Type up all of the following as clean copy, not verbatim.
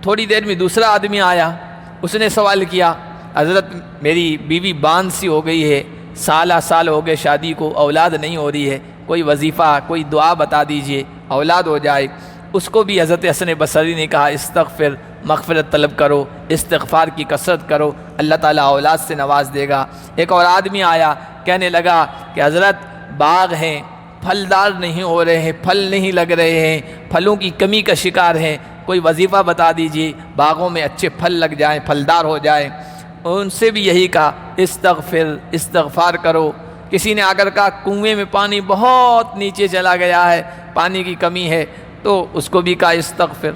تھوڑی دیر میں دوسرا آدمی آیا، اس نے سوال کیا حضرت میری بیوی باندھ سی ہو گئی ہے، سال ہو گئے شادی کو، اولاد نہیں ہو رہی ہے، کوئی وظیفہ کوئی دعا بتا دیجئے اولاد ہو جائے۔ اس کو بھی حضرت حسن بصری نے کہا استغفر، مغفرت طلب کرو، استغفار کی کثرت کرو، اللہ تعالیٰ اولاد سے نواز دے گا۔ ایک اور آدمی آیا، کہنے لگا کہ حضرت باغ ہیں پھلدار نہیں ہو رہے ہیں، پھل نہیں لگ رہے ہیں، پھلوں کی کمی کا شکار ہیں، کوئی وظیفہ بتا دیجئے باغوں میں اچھے پھل لگ جائیں، پھلدار ہو جائیں۔ ان سے بھی یہی کہا استغفر، استغفار کرو۔ کسی نے اگر کہا کنویں میں پانی بہت نیچے چلا گیا ہے، پانی کی کمی ہے، تو اس کو بھی کہا استغفر۔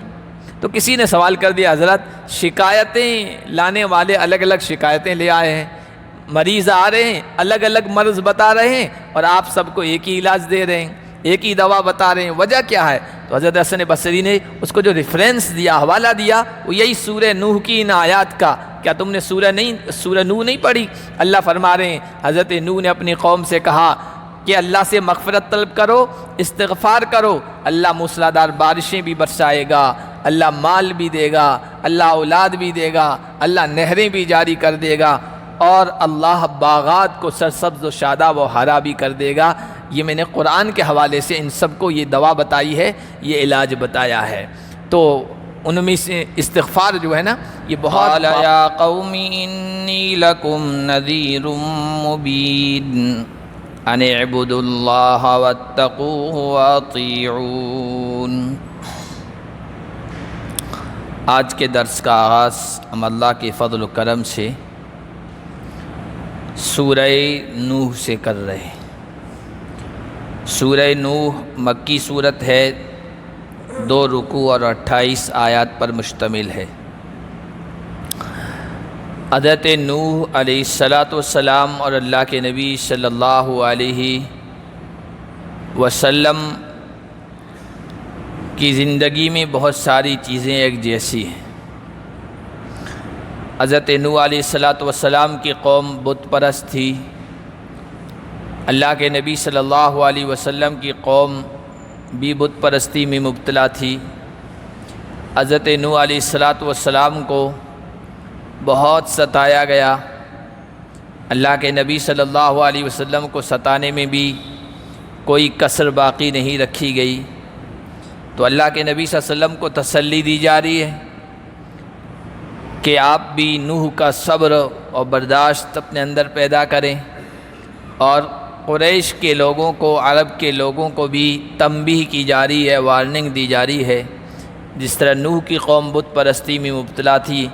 تو کسی نے سوال کر دیا حضرت شکایتیں لانے والے الگ الگ شکایتیں لے آئے ہیں، مریض آ رہے ہیں الگ الگ مرض بتا رہے ہیں، اور آپ سب کو ایک ہی علاج دے رہے ہیں، ایک ہی دوا بتا رہے ہیں، وجہ کیا ہے؟ تو حضرت حسن بصری نے اس کو جو ریفرنس دیا، حوالہ دیا، وہ یہی سورہ نوح کی ان آیات کا۔ کیا تم نے سورہ نوح نہیں پڑھی؟ اللہ فرما رہے ہیں حضرت نوح نے اپنی قوم سے کہا کہ اللہ سے مغفرت طلب کرو، استغفار کرو، اللہ موسلادھار بارشیں بھی برسائے گا، اللہ مال بھی دے گا، اللہ اولاد بھی دے گا، اللہ نہریں بھی جاری کر دے گا، اور اللہ باغات کو سرسبز و شاداب و ہرا بھی کر دے گا۔ یہ میں نے قرآن کے حوالے سے ان سب کو یہ دوا بتائی ہے، یہ علاج بتایا ہے۔ تو ان میں سے استغفار جو ہے نا یہ بہت قال یا قوم انی لکم نذیر مبین ان اعبدوا اللہ واتقوہ واطیعون۔ آج کے درس کا آغاز ہم اللہ کے فضل و کرم سے سورہ نوح سے کر رہے ہیں۔ سورہ نوح مکی صورت ہے، 2 رکوع اور 28 آیات پر مشتمل ہے۔ حضرت نوح علیہ السلام اور اللہ کے نبی صلی اللہ علیہ وسلم کی زندگی میں بہت ساری چیزیں ایک جیسی ہیں۔ حضرت نوح علیہ السلام کی قوم بت پرست تھی، اللہ کے نبی صلی اللہ علیہ وسلم کی قوم بھی بت پرستی میں مبتلا تھی۔ حضرت نوح علیہ السلام کو بہت ستایا گیا، اللہ کے نبی صلی اللہ علیہ وسلم کو ستانے میں بھی کوئی کسر باقی نہیں رکھی گئی۔ تو اللہ کے نبی صلی اللہ علیہ وسلم کو تسلی دی جا رہی ہے کہ آپ بھی نوح کا صبر اور برداشت اپنے اندر پیدا کریں، اور قریش کے لوگوں کو، عرب کے لوگوں کو بھی تنبیہ کی جا رہی ہے، وارننگ دی جا رہی ہے۔ جس طرح نوح کی قوم بت پرستی میں مبتلا تھی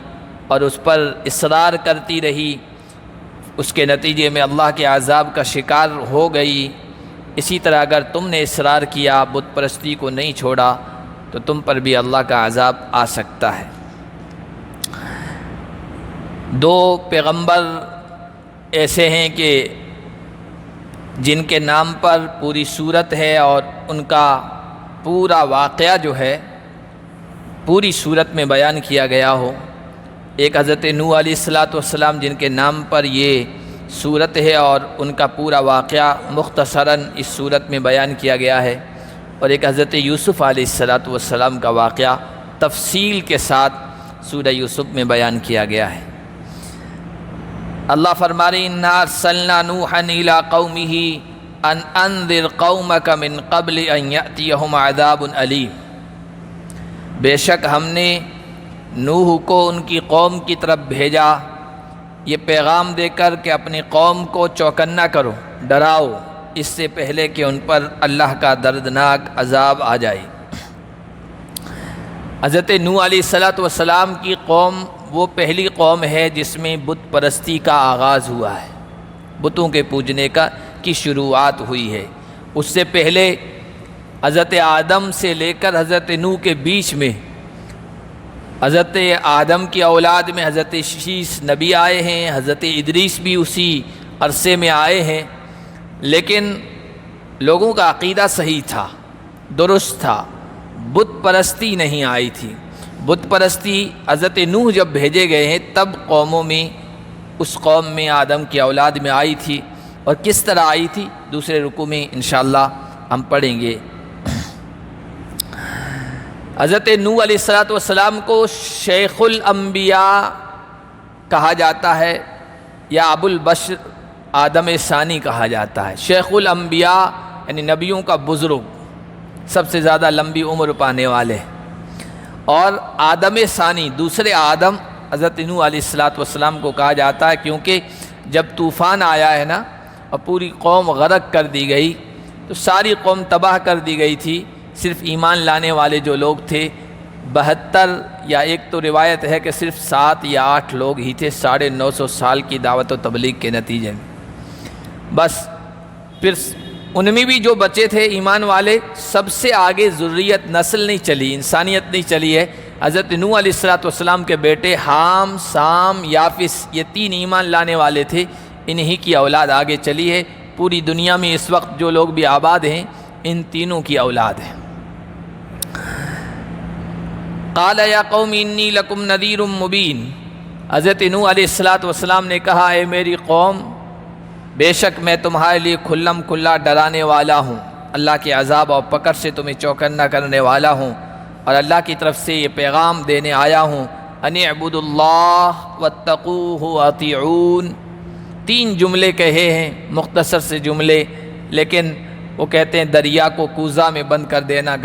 اور اس پر اصرار کرتی رہی، اس کے نتیجے میں اللہ کے عذاب کا شکار ہو گئی، اسی طرح اگر تم نے اصرار کیا، بت پرستی کو نہیں چھوڑا، تو تم پر بھی اللہ کا عذاب آ سکتا ہے۔ 2 پیغمبر ایسے ہیں کہ جن کے نام پر پوری سورت ہے اور ان کا پورا واقعہ جو ہے پوری سورت میں بیان کیا گیا ہو۔ ایک حضرت نوح علیہ السلام جن کے نام پر یہ سورت ہے اور ان کا پورا واقعہ مختصراً اس سورت میں بیان کیا گیا ہے، اور ایک حضرت یوسف علیہ السلام کا واقعہ تفصیل کے ساتھ سورہ یوسف میں بیان کیا گیا ہے۔ اللہ فرما رہے ہیں اِنَّا أَرْسَلْنَا نُوحًا إِلَىٰ قَوْمِهِ أَنْ أَنذِرْ قَوْمَكَ مِنْ قَبْلِ أَنْ يَأْتِيَهُمْ عَذَابٌ أَلِيمٌ۔ بے شک ہم نے نوح کو ان کی قوم کی طرف بھیجا یہ پیغام دے کر کہ اپنی قوم کو چوکنا کرو، ڈراؤ، اس سے پہلے کہ ان پر اللہ کا دردناک عذاب آ جائے۔ حضرت نوح علیہ السلام کی قوم وہ پہلی قوم ہے جس میں بت پرستی کا آغاز ہوا ہے، بتوں کے پوجنے کی شروعات ہوئی ہے۔ اس سے پہلے حضرت آدم سے لے کر حضرت نوح کے بیچ میں حضرت آدم کی اولاد میں حضرت شیش نبی آئے ہیں، حضرت ادریس بھی اسی عرصے میں آئے ہیں، لیکن لوگوں کا عقیدہ صحیح تھا، درست تھا، بت پرستی نہیں آئی تھی۔ بت پرستی حضرت نوح جب بھیجے گئے ہیں تب قوموں میں، اس قوم میں آدم کی اولاد میں آئی تھی، اور کس طرح آئی تھی دوسرے رکوع میں انشاءاللہ ہم پڑھیں گے۔ حضرت نوح علیہ السلام کو شیخ الانبیاء کہا جاتا ہے یا ابو البشر آدم ثانی کہا جاتا ہے۔ شیخ الانبیاء یعنی نبیوں کا بزرگ، سب سے زیادہ لمبی عمر پانے والے، اور آدم ثانی دوسرے آدم حضرت نوح علیہ السلام کو کہا جاتا ہے، کیونکہ جب طوفان آیا ہے نا اور پوری قوم غرق کر دی گئی تو ساری قوم تباہ کر دی گئی تھی، صرف ایمان لانے والے جو لوگ تھے 72 یا ایک تو روایت ہے کہ صرف 7 یا 8 لوگ ہی تھے 950 سال کی دعوت و تبلیغ کے نتیجے میں۔ بس پھر ان میں بھی جو بچے تھے ایمان والے، سب سے آگے ذریت نسل نہیں چلی، انسانیت نہیں چلی ہے۔ حضرت نوح علیہ السلام کے بیٹے حام، سام، یافس، یہ 3 ایمان لانے والے تھے، انہی کی اولاد آگے چلی ہے۔ پوری دنیا میں اس وقت جو لوگ بھی آباد ہیں ان تینوں کی اولاد ہیں۔ قال یا قوم انی لکم نذیر مبین، حضرت نوح علیہ السلام نے کہا اے میری قوم، بے شک میں تمہارے لیے کھلم کھلا ڈرانے والا ہوں، اللہ کے عذاب اور پکڑ سے تمہیں چوکنا کرنے والا ہوں، اور اللہ کی طرف سے یہ پیغام دینے آیا ہوں ان اعبدوا اللہ واتقوہ واطیعون۔ 3 جملے کہے ہیں، مختصر سے جملے، لیکن وہ کہتے ہیں دریا کو کوزہ میں بند کر دینا،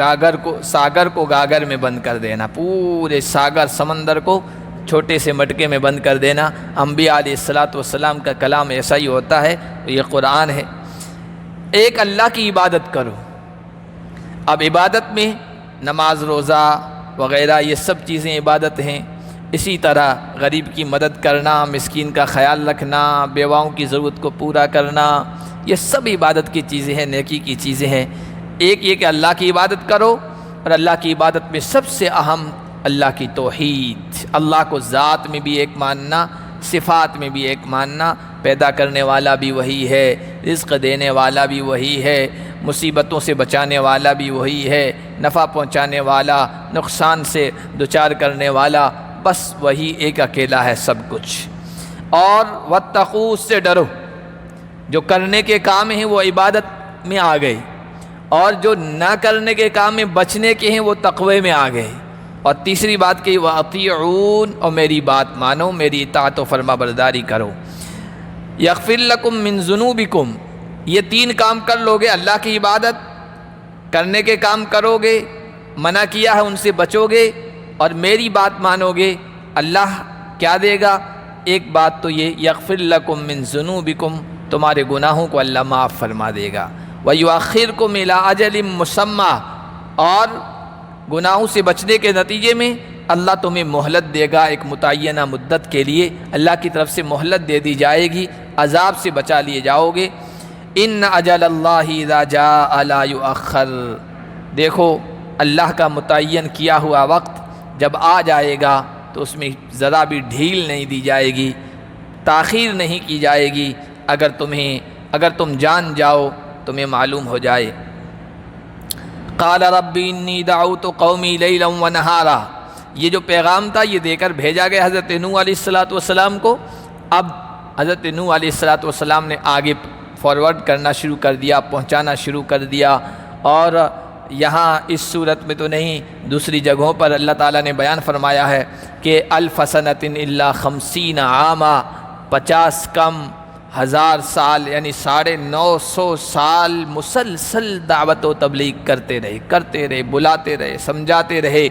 ساگر کو گاگر میں بند کر دینا، پورے ساگر سمندر کو چھوٹے سے مٹکے میں بند کر دینا۔ انبیاء علیہ السلام کا کلام ایسا ہی ہوتا ہے، یہ قرآن ہے۔ ایک اللہ کی عبادت کرو۔ اب عبادت میں نماز، روزہ وغیرہ یہ سب چیزیں عبادت ہیں۔ اسی طرح غریب کی مدد کرنا، مسکین کا خیال رکھنا، بیواؤں کی ضرورت کو پورا کرنا، یہ سب عبادت کی چیزیں ہیں، نیکی کی چیزیں ہیں۔ ایک یہ کہ اللہ کی عبادت کرو، اور اللہ کی عبادت میں سب سے اہم اللہ کی توحید، اللہ کو ذات میں بھی ایک ماننا، صفات میں بھی ایک ماننا، پیدا کرنے والا بھی وہی ہے، رزق دینے والا بھی وہی ہے، مصیبتوں سے بچانے والا بھی وہی ہے، نفع پہنچانے والا، نقصان سے دوچار کرنے والا، بس وہی ایک اکیلا ہے سب کچھ۔ اور واتقوا، اس سے ڈرو، جو کرنے کے کام ہیں وہ عبادت میں آ گئے، اور جو نہ کرنے کے کام میں بچنے کے ہیں وہ تقوی میں آ گئے۔ اور تیسری بات کہ واطیعون، اور میری بات مانو، میری اطاعت و فرما برداری کرو۔ یغفر لکم من ذنوبکم، یہ 3 کام کر لوگے، اللہ کی عبادت کرنے کے کام کرو گے، منع کیا ہے ان سے بچو گے، اور میری بات مانو گے، اللہ کیا دے گا؟ ایک بات تو یہ یغفر لکم من ذنوبکم، تمہارے گناہوں کو اللہ معاف فرما دے گا، ویؤخرکم الی اجل مسمی، اور گناہوں سے بچنے کے نتیجے میں اللہ تمہیں مہلت دے گا ایک متعینہ مدت کے لیے، اللہ کی طرف سے مہلت دے دی جائے گی، عذاب سے بچا لیے جاؤ گے۔ ان اجل اللہ اذا جاء لا یؤخر، دیکھو اللہ کا متعین کیا ہوا وقت جب آ جائے گا تو اس میں ذرا بھی ڈھیل نہیں دی جائے گی، تاخیر نہیں کی جائے گی، اگر تم جان جاؤ تمہیں معلوم ہو جائے۔ قال رب انی دعوت قومی لیلا ونہارا، یہ جو پیغام تھا یہ دے کر بھیجا گیا حضرت نوح علیہ السلام کو۔ اب حضرت نوح علیہ السلام نے آگے فارورڈ کرنا شروع کر دیا، پہنچانا شروع کر دیا، اور یہاں اس صورت میں تو نہیں، دوسری جگہوں پر اللہ تعالیٰ نے بیان فرمایا ہے کہ الف سنۃ الا 50 عاما، 50 کم 1000 سال یعنی 950 سال مسلسل دعوت و تبلیغ کرتے رہے، بلاتے رہے، سمجھاتے رہے،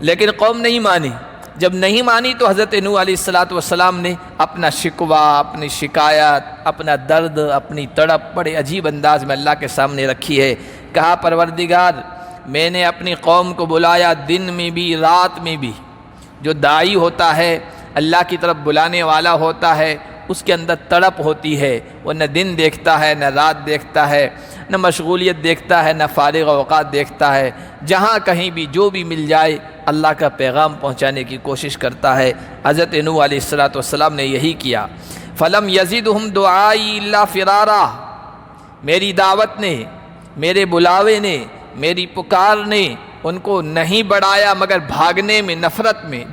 لیکن قوم نہیں مانی۔ جب نہیں مانی تو حضرت نوح علیہ السلام نے اپنا شکوہ، اپنی شکایت، اپنا درد، اپنی تڑپ بڑے عجیب انداز میں اللہ کے سامنے رکھی ہے۔ کہا پروردگار، میں نے اپنی قوم کو بلایا دن میں بھی رات میں بھی۔ جو داعی ہوتا ہے، اللہ کی طرف بلانے والا ہوتا ہے، اس کے اندر تڑپ ہوتی ہے، وہ نہ دن دیکھتا ہے، نہ رات دیکھتا ہے، نہ مشغولیت دیکھتا ہے، نہ فارغ اوقات دیکھتا ہے، جہاں کہیں بھی جو بھی مل جائے اللہ کا پیغام پہنچانے کی کوشش کرتا ہے۔ حضرت نوح علیہ السلام نے یہی کیا۔ فلم یزدہم دعائی الا فرارا، میری دعوت نے، میرے بلاوے نے، میری پکار نے ان کو نہیں بڑھایا مگر بھاگنے میں، نفرت میں۔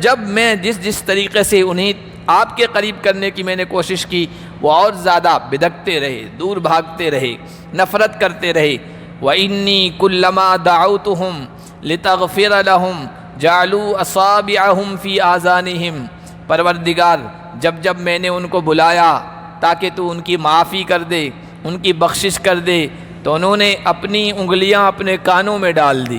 جب میں جس طریقے سے انہیں آپ کے قریب کرنے کی میں نے کوشش کی، وہ اور زیادہ بدکتے رہے، دور بھاگتے رہے، نفرت کرتے رہے۔ وَإِنِّي كُلَّمَا دَعَوْتُهُمْ لتغفر لهم جعلوا اصابعهم فی آذانہم، پروردگار جب جب میں نے ان کو بلایا تاکہ تو ان کی معافی کر دے، ان کی بخشش کر دے، تو انہوں نے اپنی انگلیاں اپنے کانوں میں ڈال دی۔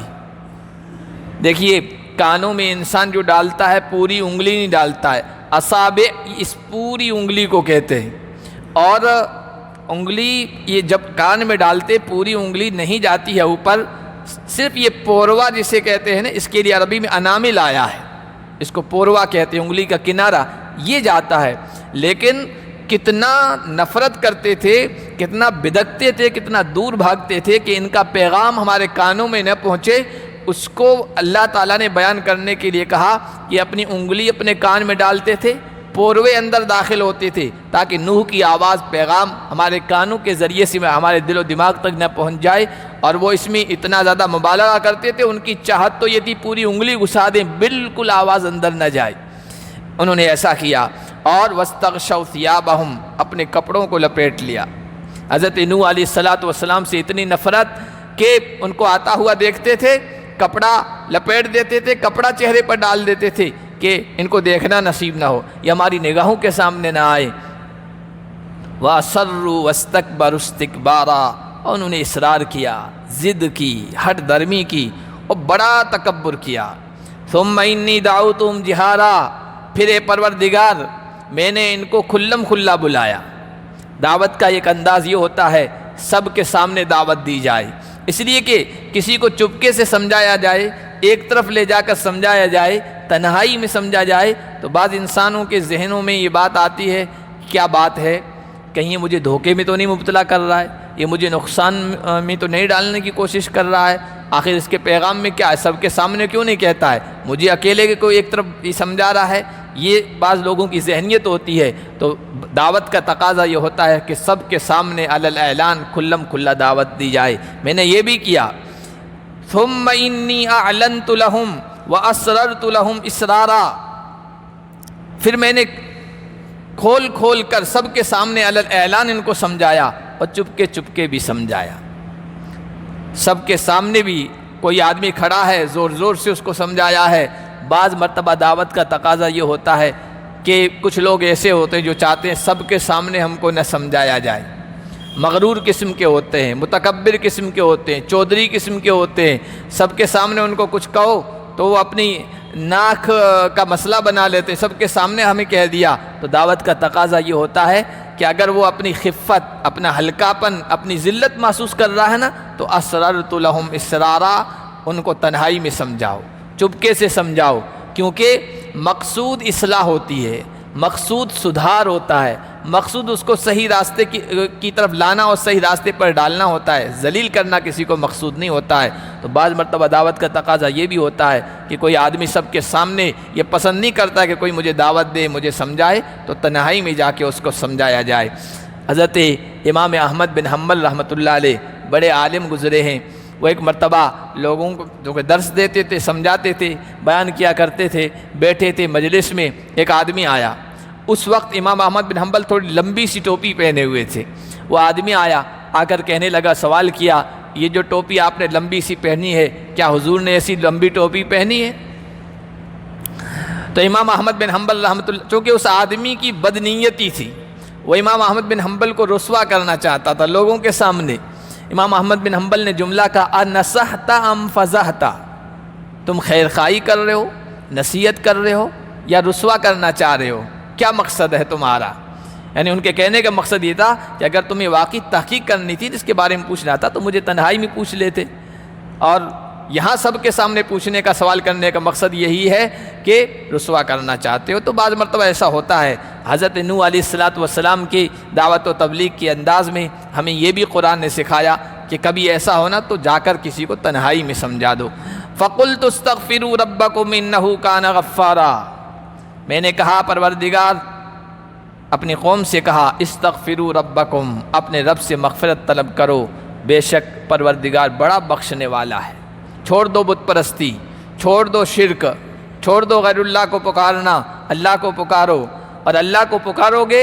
دیکھیے کانوں میں انسان جو ڈالتا ہے پوری انگلی نہیں ڈالتا ہے، اصابع اس پوری انگلی کو کہتے ہیں، اور انگلی یہ جب کان میں ڈالتے پوری انگلی نہیں جاتی ہے اوپر، صرف یہ پوروا جسے کہتے ہیں نا، اس کے لیے عربی میں انامل آیا ہے، اس کو پوروا کہتے ہیں، انگلی کا کنارہ یہ جاتا ہے۔ لیکن کتنا نفرت کرتے تھے، کتنا بدکتے تھے، کتنا دور بھاگتے تھے کہ ان کا پیغام ہمارے کانوں میں نہ پہنچے، اس کو اللہ تعالیٰ نے بیان کرنے کے لیے کہا کہ اپنی انگلی اپنے کان میں ڈالتے تھے، پوروے اندر داخل ہوتے تھے تاکہ نوح کی آواز پیغام ہمارے کانوں کے ذریعے سے ہمارے دل و دماغ تک نہ پہنچ جائے، اور وہ اس میں اتنا زیادہ مبالغہ کرتے تھے، ان کی چاہت تو یہ تھی پوری انگلی گھسا دیں، بالکل آواز اندر نہ جائے۔ انہوں نے ایسا کیا، اور وَاسْتَغْشَوْا ثِيَابَهُمْ، اپنے کپڑوں کو لپیٹ لیا۔ حضرت نوح علیہ السلام سے اتنی نفرت کہ ان کو آتا ہوا دیکھتے تھے، کپڑا لپیٹ دیتے تھے، کپڑا چہرے پر ڈال دیتے تھے کہ ان کو دیکھنا نصیب نہ ہو، یہ ہماری نگاہوں کے سامنے نہ آئے۔ وَأَصَرُّوا وَاسْتَكْبَرُوا اسْتِكْبَارًا، اور انہوں نے اصرار کیا، ضد کی، ہٹ درمی کی، اور بڑا تکبر کیا۔ ثُمَّ إِنِّي دَعَوْتُهُمْ جِهَارًا، پھر اے پروردگار میں نے ان کو کھلم کھلا بلایا۔ دعوت کا ایک انداز یہ ہوتا ہے سب کے سامنے دعوت دی جائے، اس لیے کہ کسی کو چپکے سے سمجھایا جائے، ایک طرف لے جا کر سمجھایا جائے، تنہائی میں سمجھا جائے، تو بعض انسانوں کے ذہنوں میں یہ بات آتی ہے، کیا بات ہے، کہیں یہ مجھے دھوکے میں تو نہیں مبتلا کر رہا ہے، یہ مجھے نقصان میں تو نہیں ڈالنے کی کوشش کر رہا ہے، آخر اس کے پیغام میں کیا ہے، سب کے سامنے کیوں نہیں کہتا ہے، مجھے اکیلے کو ایک طرف ہی سمجھا رہا ہے، یہ بعض لوگوں کی ذہنیت ہوتی ہے۔ تو دعوت کا تقاضا یہ ہوتا ہے کہ سب کے سامنے علی الاعلان کھلم کھلا دعوت دی جائے۔ میں نے یہ بھی کیا۔ ثم انی اعلنت لهم واسررت لهم اسرارا، پھر میں نے کھول کھول کر سب کے سامنے علی الاعلان ان کو سمجھایا، اور چپکے چپکے بھی سمجھایا۔ سب کے سامنے بھی کوئی آدمی کھڑا ہے، زور زور سے اس کو سمجھایا ہے۔ بعض مرتبہ دعوت کا تقاضا یہ ہوتا ہے کہ کچھ لوگ ایسے ہوتے ہیں جو چاہتے ہیں سب کے سامنے ہم کو نہ سمجھایا جائے، مغرور قسم کے ہوتے ہیں، متکبر قسم کے ہوتے ہیں، چودھری قسم کے ہوتے ہیں، سب کے سامنے ان کو کچھ کہو تو وہ اپنی ناک کا مسئلہ بنا لیتے ہیں، سب کے سامنے ہمیں کہہ دیا۔ تو دعوت کا تقاضا یہ ہوتا ہے کہ اگر وہ اپنی خفت، اپنا ہلکاپن، اپنی ذلت محسوس کر رہا ہے نا، تو اسررت لہم اسرارا، ان کو تنہائی میں سمجھاؤ، چپکے سے سمجھاؤ، کیونکہ مقصود اصلاح ہوتی ہے، مقصود سدھار ہوتا ہے، مقصود اس کو صحیح راستے کی طرف لانا اور صحیح راستے پر ڈالنا ہوتا ہے، ذلیل کرنا کسی کو مقصود نہیں ہوتا ہے۔ تو بعض مرتبہ دعوت کا تقاضا یہ بھی ہوتا ہے کہ کوئی آدمی سب کے سامنے یہ پسند نہیں کرتا کہ کوئی مجھے دعوت دے، مجھے سمجھائے، تو تنہائی میں جا کے اس کو سمجھایا جائے۔ حضرت امام احمد بن حنبل رحمۃ اللہ علیہ بڑے عالم گزرے ہیں، وہ ایک مرتبہ لوگوں کو جو کہ درس دیتے تھے، سمجھاتے تھے، بیان کیا کرتے تھے، بیٹھے تھے مجلس میں، ایک آدمی آیا۔ اس وقت امام احمد بن حنبل تھوڑی لمبی سی ٹوپی پہنے ہوئے تھے۔ وہ آدمی آیا، آ کر کہنے لگا، سوال کیا، یہ جو ٹوپی آپ نے لمبی سی پہنی ہے، کیا حضور نے ایسی لمبی ٹوپی پہنی ہے؟ تو امام احمد بن حنبل رحمۃ اللہ، چونکہ اس آدمی کی بدنیتی تھی، وہ امام احمد بن حنبل کو رسوا کرنا چاہتا تھا لوگوں کے سامنے۔ امام احمد بن حنبل نے جملہ کہا، انصحت ام فضحت، تم خیر خواہی کر رہے ہو، نصیحت کر رہے ہو، یا رسوا کرنا چاہ رہے ہو، کیا مقصد ہے تمہارا؟ یعنی ان کے کہنے کا مقصد یہ تھا کہ اگر تمہیں واقعی تحقیق کرنی تھی، جس کے بارے میں پوچھنا تھا، تو مجھے تنہائی میں پوچھ لیتے، اور یہاں سب کے سامنے پوچھنے کا، سوال کرنے کا مقصد یہی ہے کہ رسوا کرنا چاہتے ہو۔ تو بعض مرتبہ ایسا ہوتا ہے۔ حضرت نوح علیہ السلام کی دعوت و تبلیغ کے انداز میں ہمیں یہ بھی قرآن نے سکھایا کہ کبھی ایسا ہونا تو جا کر کسی کو تنہائی میں سمجھا دو۔ فَقُلْتُ اسْتَغْفِرُوا رَبَّكُمْ إِنَّهُ كَانَ غَفَّارًا، میں نے کہا پروردگار، اپنی قوم سے کہا، استغفروا ربکم، اپنے رب سے مغفرت طلب کرو، بے شک پروردگار بڑا بخشنے والا ہے۔ چھوڑ دو بت پرستی، چھوڑ دو شرک، چھوڑ دو غیر اللہ کو پکارنا، اللہ کو پکارو، اور اللہ کو پکارو گے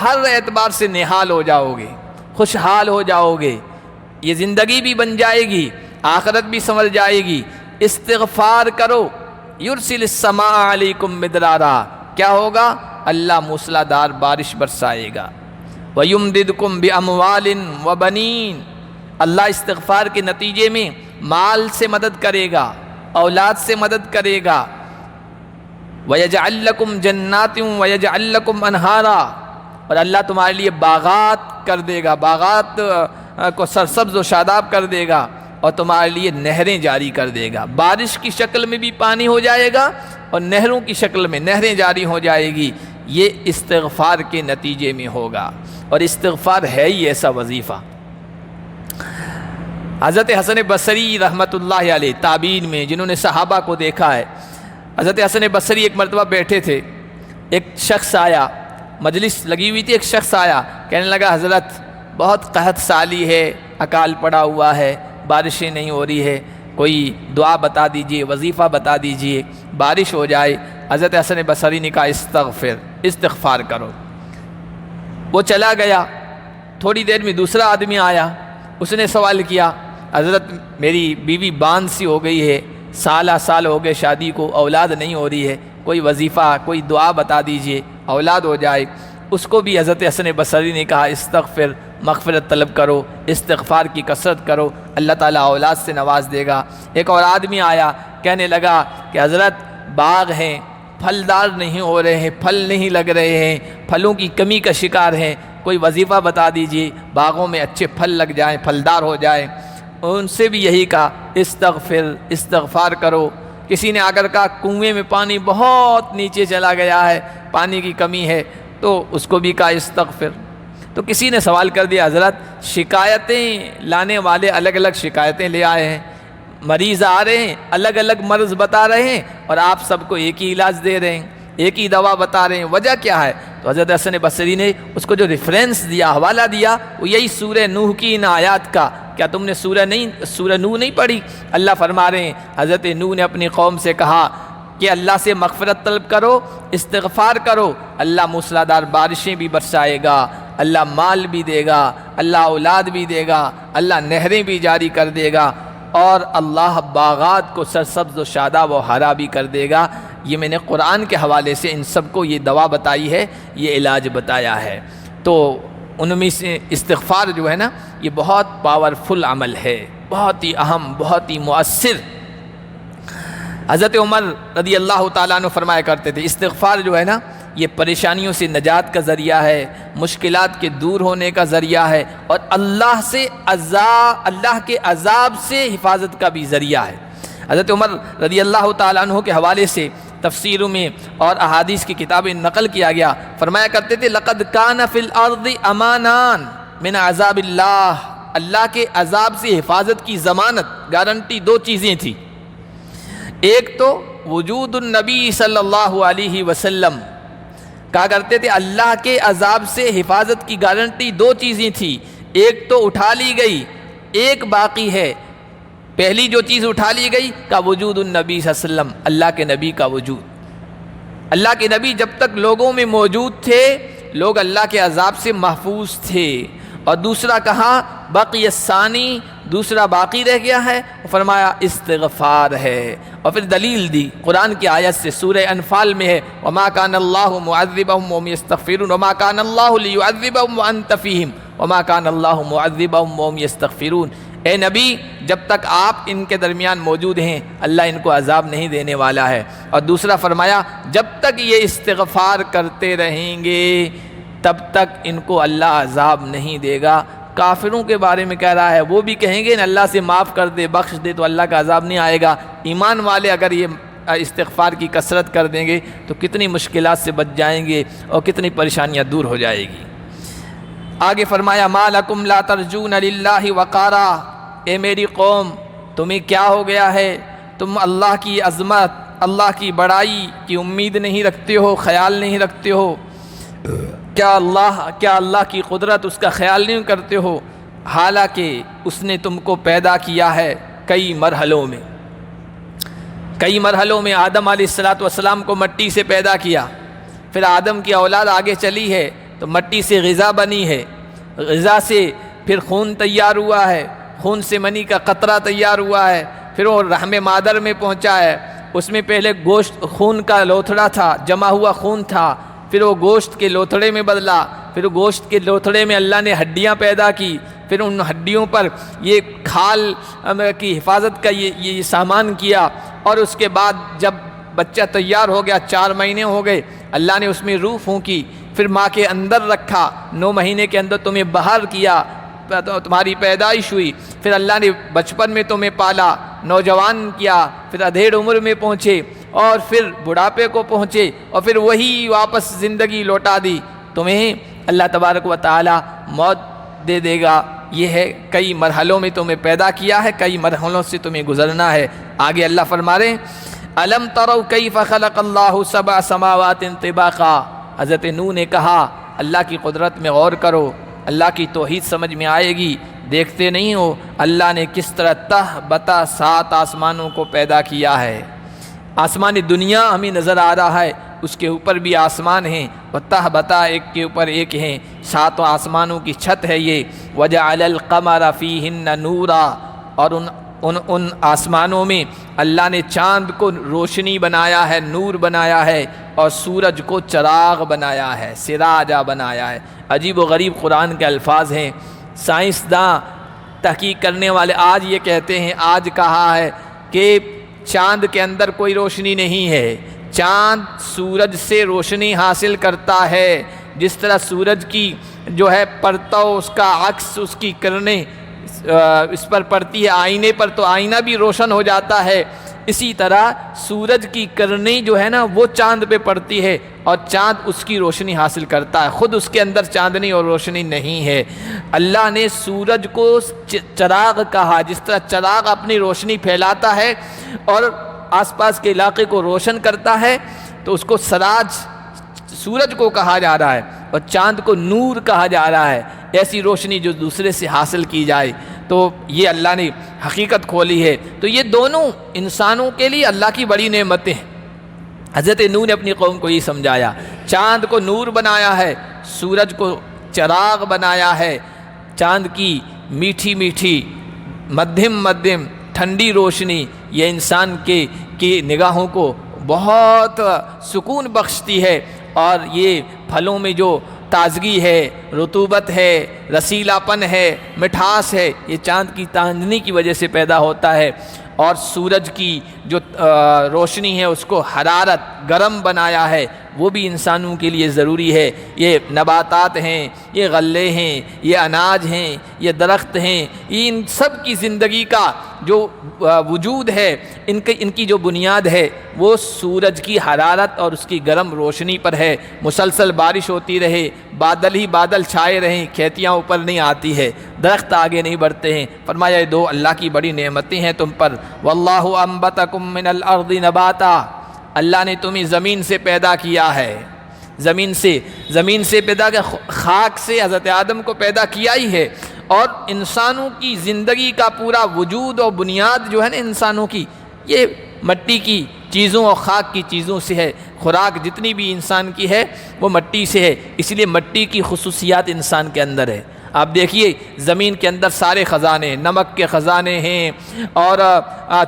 ہر اعتبار سے نہال ہو جاؤ گے، خوشحال ہو جاؤ گے، یہ زندگی بھی بن جائے گی، آخرت بھی سنور جائے گی، استغفار کرو، یرسل السماء علیکم مدرارا، کیا ہوگا؟ اللہ موسلادھار بارش برسائے گا، وَيُمْدِدْكُمْ بِأَمْوَالٍ وَبَنِينَ، اللہ استغفار کے نتیجے میں مال سے مدد کرے گا، اولاد سے مدد کرے گا، وَيَجْعَلْ لَكُمْ جَنَّاتٍ وَيَجْعَلْ لَكُمْ أَنْهَارًا، اور اللہ تمہارے لیے باغات کر دے گا، باغات کو سرسبز و شاداب کر دے گا، اور تمہارے لیے نہریں جاری کر دے گا، بارش کی شکل میں بھی پانی ہو جائے گا اور نہروں کی شکل میں نہریں جاری ہو جائے گی۔ یہ استغفار کے نتیجے میں ہوگا، اور استغفار ہے ہی ایسا وظیفہ۔ حضرت حسن بصری رحمۃ اللہ علیہ تابعین میں جنہوں نے صحابہ کو دیکھا ہے، حضرت حسن بصری ایک مرتبہ بیٹھے تھے، ایک شخص آیا، مجلس لگی ہوئی تھی، ایک شخص آیا، کہنے لگا حضرت بہت قحط سالی ہے، اکال پڑا ہوا ہے، بارشیں نہیں ہو رہی ہے، کوئی دعا بتا دیجئے، وظیفہ بتا دیجئے، بارش ہو جائے۔ حضرت حسن بصری نے کہا استغفار کرو۔ وہ چلا گیا، تھوڑی دیر میں دوسرا آدمی آیا، اس نے سوال کیا حضرت میری بیوی باندھ سی ہو گئی ہے، سال ہو گئے شادی کو، اولاد نہیں ہو رہی ہے، کوئی وظیفہ کوئی دعا بتا دیجئے اولاد ہو جائے۔ اس کو بھی حضرت حسن بصری نے کہا استغفر، مغفرت طلب کرو، استغفار کی کثرت کرو، اللہ تعالیٰ اولاد سے نواز دے گا۔ ایک اور آدمی آیا، کہنے لگا کہ حضرت باغ ہیں، پھلدار نہیں ہو رہے ہیں، پھل نہیں لگ رہے ہیں، پھلوں کی کمی کا شکار ہیں، کوئی وظیفہ بتا دیجئے، باغوں میں اچھے پھل لگ جائیں، پھلدار ہو جائیں۔ ان سے بھی یہی کہا استغفار کرو۔ کسی نے آ کر کہا کنویں میں پانی بہت نیچے چلا گیا ہے، پانی کی کمی ہے، تو اس کو بھی کہا استغفر۔ تو کسی نے سوال کر دیا حضرت شکایتیں لانے والے الگ الگ شکایتیں لے آئے ہیں، مریض آ رہے ہیں الگ الگ مرض بتا رہے ہیں، اور آپ سب کو ایک ہی علاج دے رہے ہیں، ایک ہی دوا بتا رہے ہیں، وجہ کیا ہے؟ تو حضرت حسن بصری نے اس کو جو ریفرنس دیا، حوالہ دیا، وہ یہی سورہ نوح کی ان آیات کا۔ کیا تم نے سورہ نوح نہیں پڑھی؟ اللہ فرما رہے ہیں حضرت نوح نے اپنی قوم سے کہا کہ اللہ سے مغفرت طلب کرو، استغفار کرو، اللہ موسلادھار بارشیں بھی برسائے گا، اللہ مال بھی دے گا، اللہ اولاد بھی دے گا، اللہ نہریں بھی جاری کر دے گا، اور اللہ باغات کو سرسبز و شاداب و ہرا بھی کر دے گا۔ یہ میں نے قرآن کے حوالے سے ان سب کو یہ دوا بتائی ہے، یہ علاج بتایا ہے۔ تو ان میں سے استغفار جو ہے نا، یہ بہت پاورفل عمل ہے، بہت ہی اہم، بہت ہی مؤثر۔ حضرت عمر رضی اللہ تعالیٰ عنہ فرمایا کرتے تھے استغفار جو ہے نا، یہ پریشانیوں سے نجات کا ذریعہ ہے، مشکلات کے دور ہونے کا ذریعہ ہے، اور اللہ کے عذاب سے حفاظت کا بھی ذریعہ ہے۔ حضرت عمر رضی اللہ تعالیٰ عنہ کے حوالے سے تفسیروں میں اور احادیث کی کتابیں نقل کیا گیا، فرمایا کرتے تھے لقد کان فی الارض امانان من عذاب اللہ، اللہ کے عذاب سے حفاظت کی ضمانت، گارنٹی دو چیزیں تھیں۔ ایک تو وجود النبی صلی اللہ علیہ وسلم، کہا کرتے تھے اللہ کے عذاب سے حفاظت کی گارنٹی دو چیزیں تھیں، ایک تو اٹھا لی گئی، ایک باقی ہے۔ پہلی جو چیز اٹھا لی گئی کا وجود النبی صلی اللہ علیہ وسلم، اللہ کے نبی کا وجود۔ اللہ کے نبی جب تک لوگوں میں موجود تھے، لوگ اللہ کے عذاب سے محفوظ تھے۔ اور دوسرا کہا بقی الثانی، دوسرا باقی رہ گیا ہے، فرمایا استغفار ہے، اور پھر دلیل دی قرآن کی آیت سے، سورہ انفال میں ہے وما کان اللہ معذبہم وہم یستغفرون وما کان اللہ لیعذبہم وانت فیہم وما کان اللہ معذبہم وہم یستغفرون۔ اے نبی جب تک آپ ان کے درمیان موجود ہیں اللہ ان کو عذاب نہیں دینے والا ہے۔ اور دوسرا فرمایا جب تک یہ استغفار کرتے رہیں گے تب تک ان کو اللہ عذاب نہیں دے گا۔ کافروں کے بارے میں کہہ رہا ہے، وہ بھی کہیں گے اللہ سے معاف کر دے، بخش دے، تو اللہ کا عذاب نہیں آئے گا۔ ایمان والے اگر یہ استغفار کی کثرت کر دیں گے تو کتنی مشکلات سے بچ جائیں گے اور کتنی پریشانیاں دور ہو جائے گی۔ آگے فرمایا ما لکم لا ترجون للہ وقارا، اے میری قوم تمہیں کیا ہو گیا ہے، تم اللہ کی عظمت، اللہ کی بڑائی کی امید نہیں رکھتے ہو، خیال نہیں رکھتے ہو، کیا اللہ کی قدرت اس کا خیال نہیں کرتے ہو، حالانکہ اس نے تم کو پیدا کیا ہے کئی مرحلوں میں آدم علیہ السلام کو مٹی سے پیدا کیا، پھر آدم کی اولاد آگے چلی ہے تو مٹی سے غذا بنی ہے، غذا سے پھر خون تیار ہوا ہے، خون سے منی کا قطرہ تیار ہوا ہے، پھر وہ رحم مادر میں پہنچا ہے، اس میں پہلے گوشت خون کا لوتھڑا تھا، جمع ہوا خون تھا، پھر وہ گوشت کے لوتھڑے میں بدلا، پھر گوشت کے لوتھڑے میں اللہ نے ہڈیاں پیدا کی، پھر ان ہڈیوں پر یہ کھال کی حفاظت کا یہ سامان کیا، اور اس کے بعد جب بچہ تیار ہو گیا، 4 مہینے ہو گئے، اللہ نے اس میں روح پھونکی، پھر ماں کے اندر رکھا، 9 مہینے کے اندر تمہیں باہر کیا، تمہاری پیدائش ہوئی، پھر اللہ نے بچپن میں تمہیں پالا، نوجوان کیا، پھر ادھیڑ عمر میں پہنچے، اور پھر بڑھاپے کو پہنچے، اور پھر وہی واپس زندگی لوٹا دی تمہیں۔ اللہ تبارک و تعالی موت دے دے گا، یہ ہے کئی مرحلوں میں تمہیں پیدا کیا ہے، کئی مرحلوں سے تمہیں گزرنا ہے۔ آگے اللہ فرما رہے ہیں الم تروا کیف خلق اللہ 7 سماوات طباقا۔ حضرت نوح نے کہا اللہ کی قدرت میں غور کرو، اللہ کی توحید سمجھ میں آئے گی، دیکھتے نہیں ہو اللہ نے کس طرح تہ بتا 7 آسمانوں کو پیدا کیا ہے۔ آسمان دنیا ہمیں نظر آ رہا ہے، اس کے اوپر بھی آسمان ہیں، اور تہ بتا ایک کے اوپر ایک ہیں، 7 آسمانوں کی چھت ہے یہ۔ وجعل القمر فیہن نورا، اور ان آسمانوں میں اللہ نے چاند کو روشنی بنایا ہے، نور بنایا ہے، اور سورج کو چراغ بنایا ہے، سراجا بنایا ہے۔ عجیب و غریب قرآن کے الفاظ ہیں۔ سائنسداں تحقیق کرنے والے آج یہ کہتے ہیں، آج کہا ہے کہ چاند کے اندر کوئی روشنی نہیں ہے، چاند سورج سے روشنی حاصل کرتا ہے، جس طرح سورج کی جو ہے پرتو، اس کا عکس، اس کی کرنیں اس پر پڑتی ہے آئینے پر، تو آئینہ بھی روشن ہو جاتا ہے، اسی طرح سورج کی کرنیں جو ہے نا وہ چاند پہ پڑتی ہے، اور چاند اس کی روشنی حاصل کرتا ہے، خود اس کے اندر چاندنی اور روشنی نہیں ہے۔ اللہ نے سورج کو چراغ کہا، جس طرح چراغ اپنی روشنی پھیلاتا ہے اور آس پاس کے علاقے کو روشن کرتا ہے، تو اس کو سراج سورج کو کہا جا رہا ہے، اور چاند کو نور کہا جا رہا ہے، ایسی روشنی جو دوسرے سے حاصل کی جائے۔ تو یہ اللہ نے حقیقت کھولی ہے۔ تو یہ دونوں انسانوں کے لیے اللہ کی بڑی نعمتیں ہیں۔ حضرت نوح نے اپنی قوم کو یہ سمجھایا، چاند کو نور بنایا ہے، سورج کو چراغ بنایا ہے، چاند کی میٹھی میٹھی مدھم ٹھنڈی روشنی یہ انسان کی نگاہوں کو بہت سکون بخشتی ہے، اور یہ پھلوں میں جو تازگی ہے، رطوبت ہے، رسیلاپن ہے، مٹھاس ہے، یہ چاند کی چاندنی کی وجہ سے پیدا ہوتا ہے، اور سورج کی جو روشنی ہے اس کو حرارت گرم بنایا ہے، وہ بھی انسانوں کے لیے ضروری ہے۔ یہ نباتات ہیں، یہ غلے ہیں، یہ اناج ہیں، یہ درخت ہیں، ان سب کی زندگی کا جو وجود ہے، ان کی جو بنیاد ہے وہ سورج کی حرارت اور اس کی گرم روشنی پر ہے۔ مسلسل بارش ہوتی رہے، بادل ہی بادل چھائے رہیں، کھیتیاں اوپر نہیں آتی ہے، درخت آگے نہیں بڑھتے ہیں، فرمایا یہ 2 اللہ کی بڑی نعمتیں ہیں تم پر۔ واللہ انبتکم من الارض نباتا، اللہ نے تمہیں زمین سے پیدا کیا ہے، زمین سے پیدا کیا، خاک سے حضرت آدم کو پیدا کیا ہی ہے، اور انسانوں کی زندگی کا پورا وجود اور بنیاد جو ہے نا انسانوں کی، یہ مٹی کی چیزوں اور خاک کی چیزوں سے ہے۔ خوراک جتنی بھی انسان کی ہے وہ مٹی سے ہے، اس لیے مٹی کی خصوصیات انسان کے اندر ہے۔ آپ دیکھیے زمین کے اندر سارے خزانے، نمک کے خزانے ہیں، اور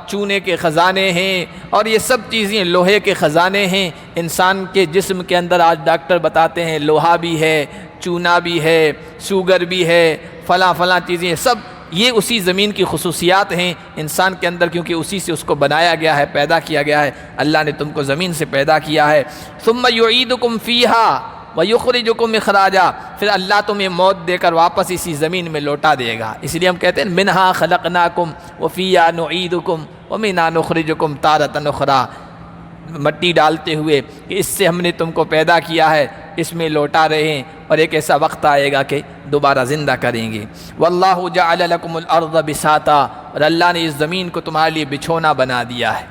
چونے کے خزانے ہیں، اور یہ سب چیزیں لوہے کے خزانے ہیں۔ انسان کے جسم کے اندر آج ڈاکٹر بتاتے ہیں لوہا بھی ہے، چونا بھی ہے، شوگر بھی ہے، فلاں چیزیں، سب یہ اسی زمین کی خصوصیات ہیں انسان کے اندر، کیونکہ اسی سے اس کو بنایا گیا ہے، پیدا کیا گیا ہے۔ اللہ نے تم کو زمین سے پیدا کیا ہے۔ ثم یعیدکم فیہا وَيُخْرِجُكُمْ اخراجا، پھر اللہ تمہیں موت دے کر واپس اسی زمین میں لوٹا دے گا۔ اس لیے ہم کہتے ہیں منہا خلقناکم وفیہا نعیدکم ومنہا نخرجکم تارۃ اخری، مٹی ڈالتے ہوئے کہ اس سے ہم نے تم کو پیدا کیا ہے، اس میں لوٹا رہے ہیں، اور ایک ایسا وقت آئے گا کہ دوبارہ زندہ کریں گے۔ واللہ جعل لکم الارض بساطا، اور اللہ نے اس زمین کو تمہارے لیے بچھونا بنا دیا ہے،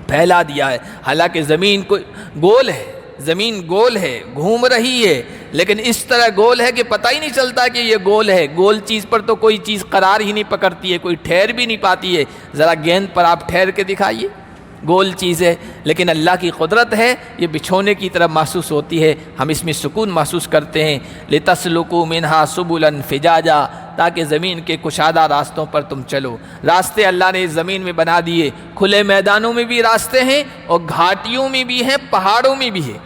پھیلا دیا ہے۔ حالانکہ زمین گول ہے، گھوم رہی ہے، لیکن اس طرح گول ہے کہ پتہ ہی نہیں چلتا کہ یہ گول ہے۔ گول چیز پر تو کوئی چیز قرار ہی نہیں پکڑتی ہے، کوئی ٹھہر بھی نہیں پاتی ہے۔ ذرا گیند پر آپ ٹھہر کے دکھائیے، گول چیز ہے، لیکن اللہ کی قدرت ہے، یہ بچھونے کی طرح محسوس ہوتی ہے، ہم اس میں سکون محسوس کرتے ہیں۔ لِتَسْلُكُوا مِنْهَا سُبُلًا فِجَاجًا، تاکہ زمین کے کشادہ راستوں پر تم چلو۔ راستے اللہ نے اس زمین میں بنا دیے، کھلے میدانوں میں بھی راستے ہیں اور گھاٹیوں میں بھی ہیں، پہاڑوں میں بھی ہے۔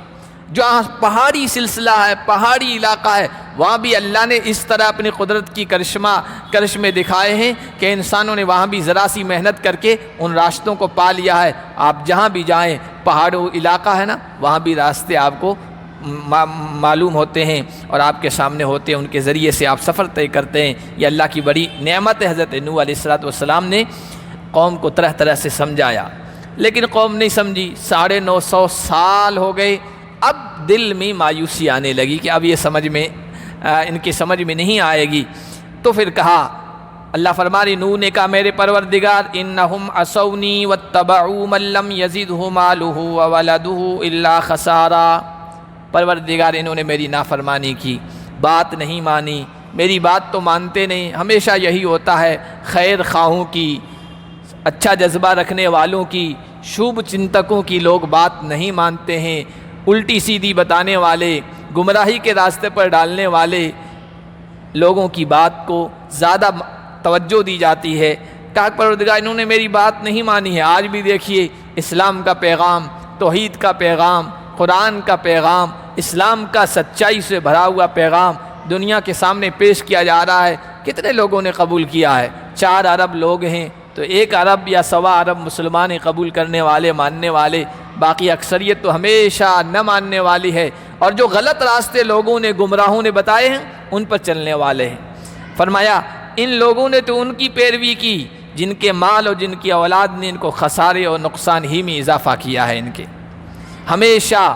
جہاں پہاڑی سلسلہ ہے، پہاڑی علاقہ ہے، وہاں بھی اللہ نے اس طرح اپنی قدرت کی کرشمے دکھائے ہیں کہ انسانوں نے وہاں بھی ذرا سی محنت کر کے ان راستوں کو پا لیا ہے۔ آپ جہاں بھی جائیں، پہاڑوں علاقہ ہے نا، وہاں بھی راستے آپ کو معلوم ہوتے ہیں اور آپ کے سامنے ہوتے ہیں، ان کے ذریعے سے آپ سفر طے کرتے ہیں۔ یہ اللہ کی بڑی نعمت ہے۔ حضرت نوح علیہ السلام نے قوم کو طرح طرح سے سمجھایا، لیکن قوم نہیں سمجھی۔ 950 سال ہو گئے، اب دل میں مایوسی آنے لگی کہ اب یہ ان کی سمجھ میں نہیں آئے گی۔ تو پھر کہا، اللہ فرما رہی، نوح نے کہا، میرے پروردگار، انہم عصونی واتبعوا من لم یزدہ مالہ وولدہ الا خسارا۔ پروردگار، انہوں نے میری نافرمانی کی، بات نہیں مانی، میری بات تو مانتے نہیں۔ ہمیشہ یہی ہوتا ہے، خیر خواہوں کی، اچھا جذبہ رکھنے والوں کی، شبھ چنتکوں کی لوگ بات نہیں مانتے ہیں۔ الٹی سیدھی بتانے والے، گمراہی کے راستے پر ڈالنے والے لوگوں کی بات کو زیادہ توجہ دی جاتی ہے۔ کہا پروردگار، انہوں نے میری بات نہیں مانی ہے۔ آج بھی دیکھیے، اسلام کا پیغام، توحید کا پیغام، قرآن کا پیغام، اسلام کا سچائی سے بھرا ہوا پیغام دنیا کے سامنے پیش کیا جا رہا ہے۔ کتنے لوگوں نے قبول کیا ہے؟ 4 ارب لوگ ہیں تو 1 ارب یا 1.25 ارب مسلمان قبول کرنے والے، ماننے والے، باقی اکثریت تو ہمیشہ نہ ماننے والی ہے، اور جو غلط راستے لوگوں نے، گمراہوں نے بتائے ہیں، ان پر چلنے والے ہیں۔ فرمایا، ان لوگوں نے تو ان کی پیروی کی جن کے مال اور جن کی اولاد نے ان کو خسارے اور نقصان ہی میں اضافہ کیا ہے۔ ان کے ہمیشہ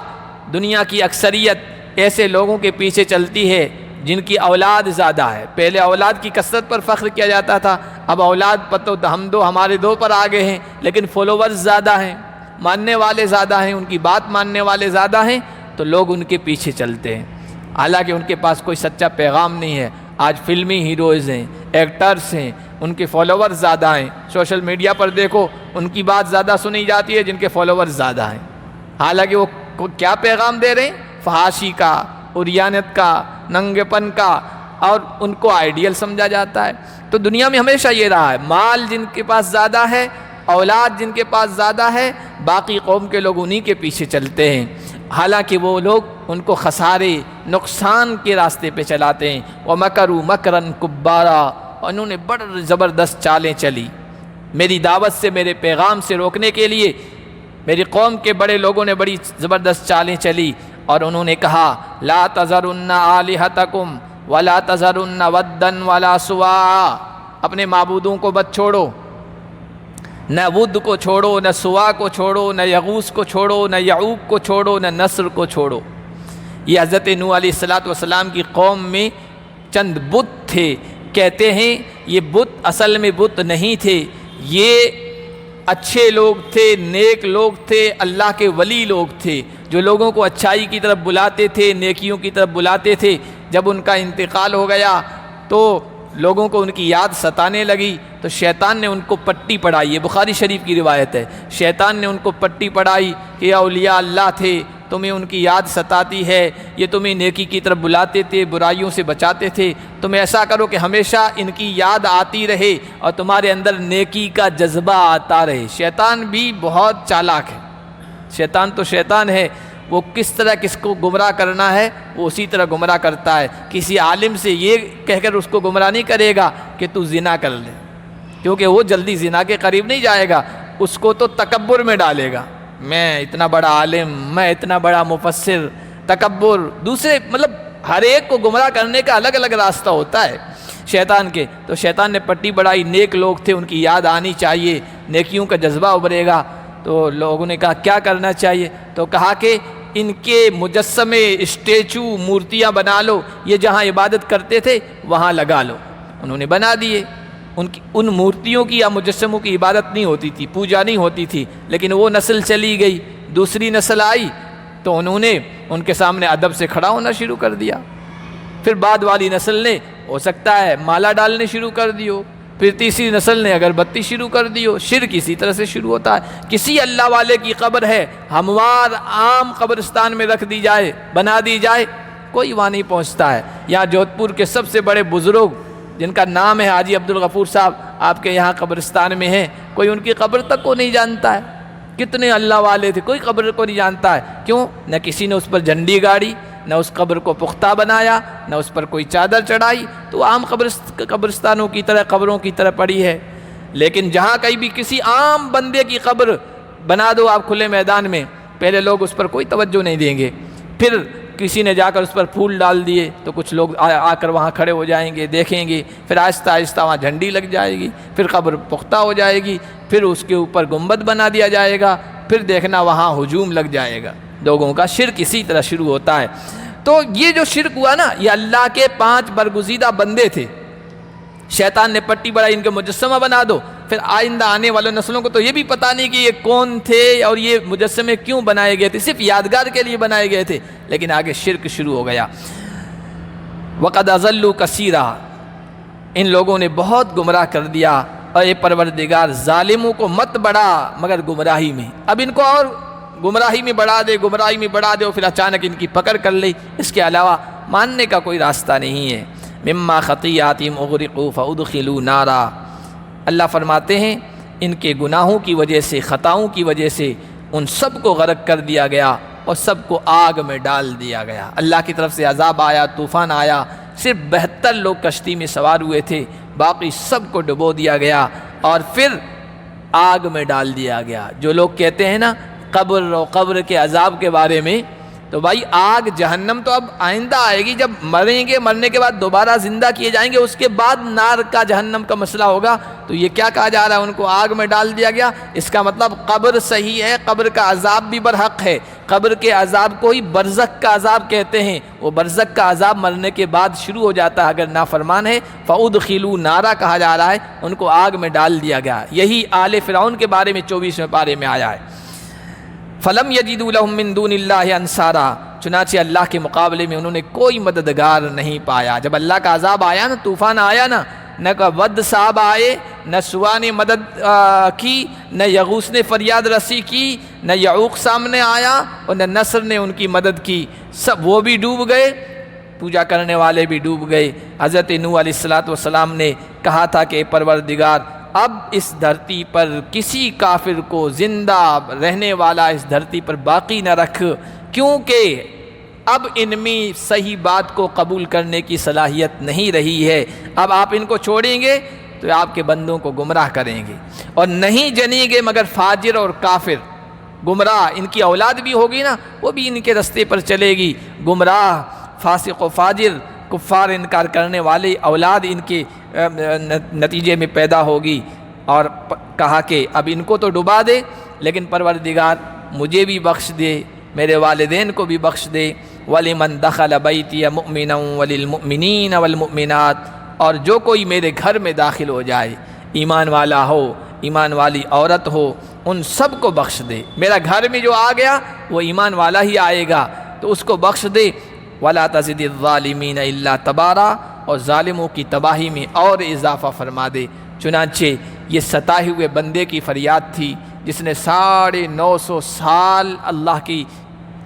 دنیا کی اکثریت ایسے لوگوں کے پیچھے چلتی ہے جن کی اولاد زیادہ ہے۔ پہلے اولاد کی کثرت پر فخر کیا جاتا تھا، اب اولاد پر تو ہمارے 2 پر آگے ہیں، لیکن فالوورز زیادہ ہیں، ماننے والے زیادہ ہیں، ان کی بات ماننے والے زیادہ ہیں، تو لوگ ان کے پیچھے چلتے ہیں، حالانکہ ان کے پاس کوئی سچا پیغام نہیں ہے۔ آج فلمی ہیروز ہیں، ایکٹرز ہیں، ان کے فالوورز زیادہ ہیں۔ سوشل میڈیا پر دیکھو، ان کی بات زیادہ سنی جاتی ہے جن کے فالوورز زیادہ ہیں، حالانکہ وہ کیا پیغام دے رہے ہیں؟ فحاشی کا، عریانت کا، ننگے پن کا، اور ان کو آئیڈیل سمجھا جاتا ہے۔ تو دنیا میں ہمیشہ یہ رہا ہے، مال جن کے پاس زیادہ ہے، اولاد جن کے پاس زیادہ ہے، باقی قوم کے لوگ انہی کے پیچھے چلتے ہیں، حالانکہ وہ لوگ ان کو خسارے، نقصان کے راستے پہ چلاتے ہیں۔ وَمَكَرُوا مَكْرًا كُبَّارًا، اور انہوں نے بڑی زبردست چالیں چلی میری دعوت سے، میرے پیغام سے روکنے کے لیے۔ میری قوم کے بڑے لوگوں نے بڑی زبردست چالیں چلی، اور انہوں نے کہا، لَا تَذَرُنَّ آلِهَتَكُمْ وَلَا تَذَرُنَّ وَدًّا وَلَا سُوَاعًا، اپنے معبودوں کو مت چھوڑو، نہ ود کو چھوڑو، نہ سوا کو چھوڑو، نہ یغوث کو چھوڑو، نہ یعوق کو چھوڑو، نہ نصر کو چھوڑو۔ یہ حضرت نوح علیہ السلام کی قوم میں چند بت تھے۔ کہتے ہیں یہ بت اصل میں بت نہیں تھے، یہ اچھے لوگ تھے، نیک لوگ تھے، اللہ کے ولی لوگ تھے، جو لوگوں کو اچھائی کی طرف بلاتے تھے، نیکیوں کی طرف بلاتے تھے۔ جب ان کا انتقال ہو گیا تو لوگوں کو ان کی یاد ستانے لگی، تو شیطان نے ان کو پٹی پڑھائی۔ یہ بخاری شریف کی روایت ہے، شیطان نے ان کو پٹی پڑھائی کہ یہ اولیاء اللہ تھے، تمہیں ان کی یاد ستاتی ہے، یہ تمہیں نیکی کی طرف بلاتے تھے، برائیوں سے بچاتے تھے، تم ایسا کرو کہ ہمیشہ ان کی یاد آتی رہے اور تمہارے اندر نیکی کا جذبہ آتا رہے۔ شیطان بھی بہت چالاک ہے، شیطان تو شیطان ہے، وہ کس طرح کس کو گمراہ کرنا ہے وہ اسی طرح گمراہ کرتا ہے۔ کسی عالم سے یہ کہہ کر اس کو گمراہ نہیں کرے گا کہ تو زنا کر لے، کیونکہ وہ جلدی زنا کے قریب نہیں جائے گا، اس کو تو تکبر میں ڈالے گا، میں اتنا بڑا عالم، میں اتنا بڑا مفسر، تکبر، دوسرے مطلب ہر ایک کو گمراہ کرنے کا الگ الگ راستہ ہوتا ہے شیطان کے۔ تو شیطان نے پٹی بڑھائی، نیک لوگ تھے، ان کی یاد آنی چاہیے، نیکیوں کا جذبہ ابھرے گا۔ تو لوگوں نے کہا کیا کرنا چاہیے؟ تو کہا کہ ان کے مجسمے، اسٹیچو، مورتیاں بنا لو، یہ جہاں عبادت کرتے تھے وہاں لگا لو۔ انہوں نے بنا دیے۔ ان مورتیوں کی یا مجسموں کی عبادت نہیں ہوتی تھی، پوجا نہیں ہوتی تھی، لیکن وہ نسل چلی گئی، دوسری نسل آئی تو انہوں نے ان کے سامنے ادب سے کھڑا ہونا شروع کر دیا۔ پھر بعد والی نسل نے ہو سکتا ہے مالا ڈالنے شروع کر دیو، پھر تیسری نسل نے اگر بتی شروع کر دی ہو، شرک اسی طرح سے شروع ہوتا ہے۔ کسی اللہ والے کی قبر ہے، ہموار عام قبرستان میں رکھ دی جائے، بنا دی جائے، کوئی وہاں نہیں پہنچتا ہے۔ یہاں جودھ پور کے سب سے بڑے بزرگ جن کا نام ہے حاجی عبدالغفور صاحب، آپ کے یہاں قبرستان میں ہیں، کوئی ان کی قبر تک کو نہیں جانتا ہے۔ کتنے اللہ والے تھے، کوئی قبر کو نہیں جانتا ہے۔ کیوں؟ نہ کسی نے اس پر جھنڈی گاڑی، نہ اس قبر کو پختہ بنایا، نہ اس پر کوئی چادر چڑھائی، تو عام قبرستانوں کی طرح، قبروں کی طرح پڑی ہے۔ لیکن جہاں کہیں بھی کسی عام بندے کی قبر بنا دو آپ کھلے میدان میں، پہلے لوگ اس پر کوئی توجہ نہیں دیں گے، پھر کسی نے جا کر اس پر پھول ڈال دیے تو کچھ لوگ آ کر وہاں کھڑے ہو جائیں گے، دیکھیں گے، پھر آہستہ آہستہ وہاں جھنڈی لگ جائے گی، پھر قبر پختہ ہو جائے گی، پھر اس کے اوپر گنبد بنا دیا جائے گا، پھر دیکھنا وہاں ہجوم لگ جائے گا۔ لوگوں کا شرک اسی طرح شروع ہوتا ہے۔ تو یہ جو شرک ہوا نا، یہ اللہ کے 5 برگزیدہ بندے تھے۔ شیطان نے پٹی بڑھائی، ان کے مجسمہ بنا دو، پھر آئندہ آنے والے نسلوں کو تو یہ بھی پتہ نہیں کہ یہ کون تھے اور یہ مجسمے کیوں بنائے گئے تھے، صرف یادگار کے لیے بنائے گئے تھے، لیکن آگے شرک شروع ہو گیا۔ وَقَدْ أَضَلُّوا كَثِيرًا، ان لوگوں نے بہت گمراہ کر دیا، اور اے پروردگار ظالموں کو مت بڑھا مگر گمراہی میں۔ اب ان کو اور گمراہی میں بڑھا دے، گمراہی میں بڑھا دے، اور پھر اچانک ان کی پکڑ کر لی، اس کے علاوہ ماننے کا کوئی راستہ نہیں ہے۔ مما خطیاتہم اغرقوا فادخلوا نارا، اللہ فرماتے ہیں ان کے گناہوں کی وجہ سے، خطاؤں کی وجہ سے ان سب کو غرق کر دیا گیا اور سب کو آگ میں ڈال دیا گیا۔ اللہ کی طرف سے عذاب آیا، طوفان آیا، صرف 72 لوگ کشتی میں سوار ہوئے تھے، باقی سب کو ڈبو دیا گیا اور پھر آگ میں ڈال دیا گیا۔ جو لوگ کہتے ہیں نا قبر اور قبر کے عذاب کے بارے میں، تو بھائی آگ جہنم تو اب آئندہ آئے گی، جب مریں گے، مرنے کے بعد دوبارہ زندہ کیے جائیں گے، اس کے بعد نار کا، جہنم کا مسئلہ ہوگا۔ تو یہ کیا کہا جا رہا ہے، ان کو آگ میں ڈال دیا گیا، اس کا مطلب قبر صحیح ہے، قبر کا عذاب بھی برحق ہے۔ قبر کے عذاب کو ہی برزخ کا عذاب کہتے ہیں، وہ برزخ کا عذاب مرنے کے بعد شروع ہو جاتا ہے اگر نافرمان ہے۔ فَأُدْخِلُوا نَارًا کہا جا رہا ہے، ان کو آگ میں ڈال دیا گیا۔ یہی آل فرعون کے بارے میں 24ویں پارے میں آیا ہے۔ فَلَمْ يَجِدُوا لَهُم مِّن دُونِ اللَّهِ أَنصَارًا، چنانچہ اللہ کے مقابلے میں انہوں نے کوئی مددگار نہیں پایا۔ جب اللہ کا عذاب آیا نا، طوفان آیا نا، نہ ود صاحب آئے، نہ سوا نے مدد کی، نہ یغوث نے فریاد رسی کی، نہ یعوق سامنے آیا، اور نہ نصر نے ان کی مدد کی، سب وہ بھی ڈوب گئے، پوجا کرنے والے بھی ڈوب گئے۔ حضرت نوح علیہ السلام نے کہا تھا کہ اے پروردگار، اب اس دھرتی پر کسی کافر کو زندہ رہنے والا اس دھرتی پر باقی نہ رکھ، کیونکہ اب ان میں صحیح بات کو قبول کرنے کی صلاحیت نہیں رہی ہے۔ اب آپ ان کو چھوڑیں گے تو آپ کے بندوں کو گمراہ کریں گے، اور نہیں جنیں گے مگر فاجر اور کافر گمراہ۔ ان کی اولاد بھی ہوگی نا، وہ بھی ان کے رستے پر چلے گی، گمراہ، فاسق و فاجر، کفار، انکار کرنے والی اولاد ان کے نتیجے میں پیدا ہوگی۔ اور کہا کہ اب ان کو تو ڈبا دے، لیکن پروردگار مجھے بھی بخش دے، میرے والدین کو بھی بخش دے۔ وَلِمَنْ دَخَلَ بَيْتِيَ مُؤْمِنًا وَلِلْمُؤْمِنِينَ وَالْمُؤْمِنَاتِ، اور جو کوئی میرے گھر میں داخل ہو جائے، ایمان والا ہو، ایمان والی عورت ہو، ان سب کو بخش دے۔ میرا گھر میں جو آ گیا وہ ایمان والا ہی آئے گا، تو اس کو بخش دے۔ وَلَا تَزِدِ الظَّالِمِينَ إِلَّا تَبَارًا، اور ظالموں کی تباہی میں اور اضافہ فرما دے۔ چنانچہ یہ ستائے ہوئے بندے کی فریاد تھی جس نے 950 سال اللہ کی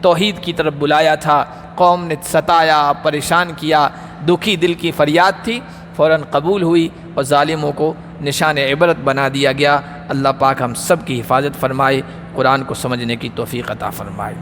توحید کی طرف بلایا تھا، قوم نے ستایا، پریشان کیا، دکھی دل کی فریاد تھی، فوراً قبول ہوئی اور ظالموں کو نشان عبرت بنا دیا گیا۔ اللہ پاک ہم سب کی حفاظت فرمائے، قرآن کو سمجھنے کی توفیق عطا فرمائے۔